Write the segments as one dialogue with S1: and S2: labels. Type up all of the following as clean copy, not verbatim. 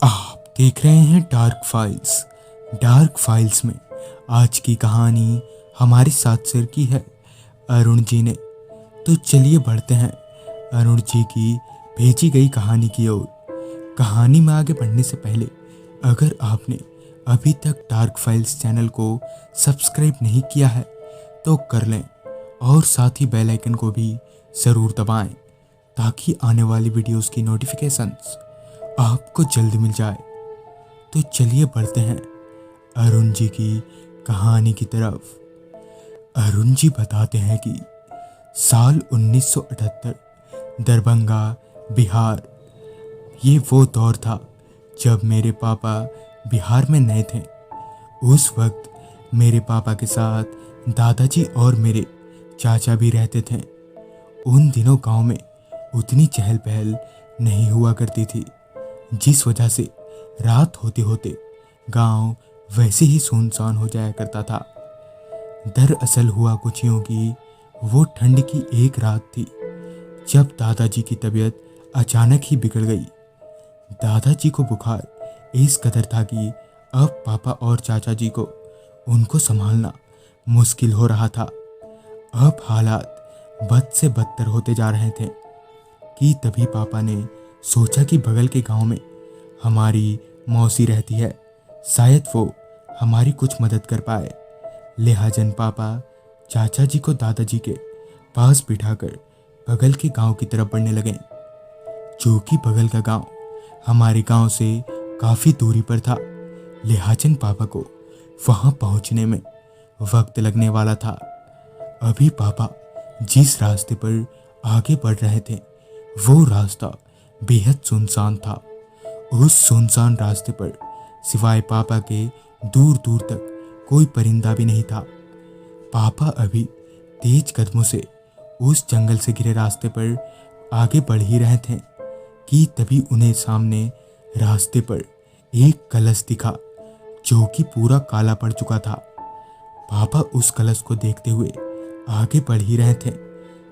S1: आप देख रहे हैं डार्क फाइल्स। डार्क फाइल्स में आज की कहानी हमारे साथ शेयर की है अरुण जी ने। तो चलिए बढ़ते हैं अरुण जी की भेजी गई कहानी की ओर। कहानी में आगे बढ़ने से पहले अगर आपने अभी तक डार्क फाइल्स चैनल को सब्सक्राइब नहीं किया है तो कर लें और साथ ही बेल आइकन को भी ज़रूर दबाएं ताकि आने वाली वीडियोस की नोटिफिकेशंस आपको जल्द मिल जाए। तो चलिए बढ़ते हैं अरुण जी की कहानी की तरफ। अरुण जी बताते हैं कि साल 1978 दरभंगा बिहार, ये वो दौर था जब मेरे पापा बिहार में नए थे। उस वक्त मेरे पापा के साथ दादाजी और मेरे चाचा भी रहते थे। उन दिनों गांव में उतनी चहल पहल नहीं हुआ करती थी, जिस वजह से रात होते होते गांव वैसे ही सुनसान हो जाया करता था। दरअसल हुआ कुछ यूं कि वो ठंड की एक रात थी जब दादाजी की तबीयत अचानक ही बिगड़ गई। दादाजी को बुखार इस कदर था कि अब पापा और चाचा जी को उनको संभालना मुश्किल हो रहा था। अब हालात बद से बदतर होते जा रहे थे कि तभी पापा ने सोचा कि बगल के गांव में हमारी मौसी रहती है, शायद वो हमारी कुछ मदद कर पाए। लिहाजन पापा चाचा जी को दादाजी के पास बिठाकर बगल के गांव की तरफ बढ़ने लगे, जो कि बगल का गांव हमारे गांव से काफ़ी दूरी पर था। लिहाजन पापा को वहां पहुंचने में वक्त लगने वाला था। अभी पापा जिस रास्ते पर आगे बढ़ रहे थे वो रास्ता बेहद सुनसान था। उस सुनसान रास्ते पर सिवाय पापा के दूर दूर तक कोई परिंदा भी नहीं था। पापा अभी तेज कदमों से उस जंगल से घिरे रास्ते पर आगे बढ़ ही रहे थे कि तभी उन्हें सामने रास्ते पर एक कलश दिखा, जो कि पूरा काला पड़ चुका था। पापा उस कलश को देखते हुए आगे बढ़ ही रहे थे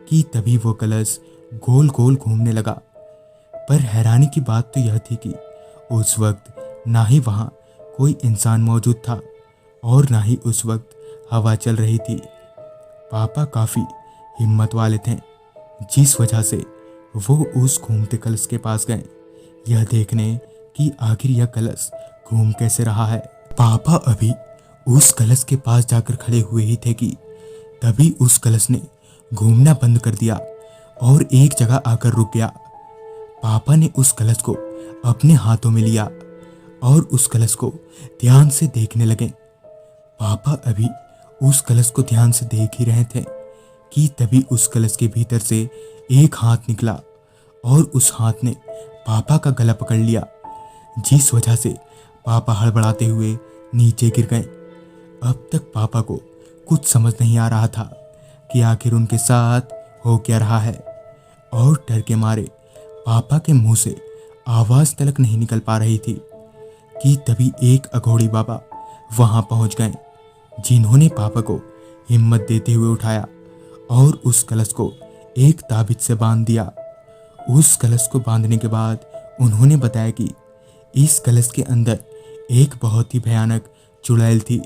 S1: कि तभी वो कलश गोल गोल घूमने लगा। पर हैरानी की बात तो यह थी कि उस वक्त ना ही वहाँ कोई इंसान मौजूद था और ना ही उस वक्त हवा चल रही थी। पापा काफ़ी हिम्मत वाले थे, जिस वजह से वो उस घूमते कलश के पास गए, यह देखने कि आखिर यह कलश घूम कैसे रहा है। पापा अभी उस कलश के पास जाकर खड़े हुए ही थे कि तभी उस कलश ने घूमना बंद कर दिया और एक जगह आकर रुक गया। पापा ने उस कलश को अपने हाथों में लिया और उस कलश को ध्यान से देखने लगे। पापा अभी उस कलश को ध्यान से देख ही रहे थे कि तभी उस कलश के भीतर से एक हाथ निकला और उस हाथ ने पापा का गला पकड़ लिया, जिस वजह से पापा हड़बड़ाते हुए नीचे गिर गए। अब तक पापा को कुछ समझ नहीं आ रहा था कि आखिर उनके साथ हो क्या रहा है, और डर के मारे पापा के मुंह से आवाज़ तलक नहीं निकल पा रही थी कि तभी एक अघोड़ी बाबा वहां पहुंच गए, जिन्होंने पापा को हिम्मत देते हुए उठाया और उस कलश को एक ताबीज से बांध दिया। उस कलश को बांधने के बाद उन्होंने बताया कि इस कलश के अंदर एक बहुत ही भयानक चुड़ैल थी,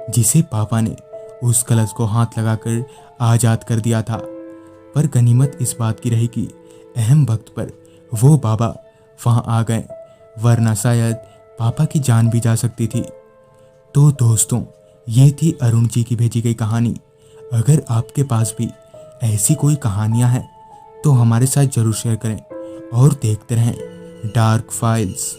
S1: जिसे पापा ने उस कलश को हाथ लगाकर आज़ाद कर दिया था। पर गनीमत इस बात की रही कि अहम वक्त पर वो बाबा वहां आ गए, वरना शायद पापा की जान भी जा सकती थी। तो दोस्तों, ये थी अरुण जी की भेजी गई कहानी। अगर आपके पास भी ऐसी कोई कहानियां हैं तो हमारे साथ ज़रूर शेयर करें और देखते रहें डार्क फाइल्स।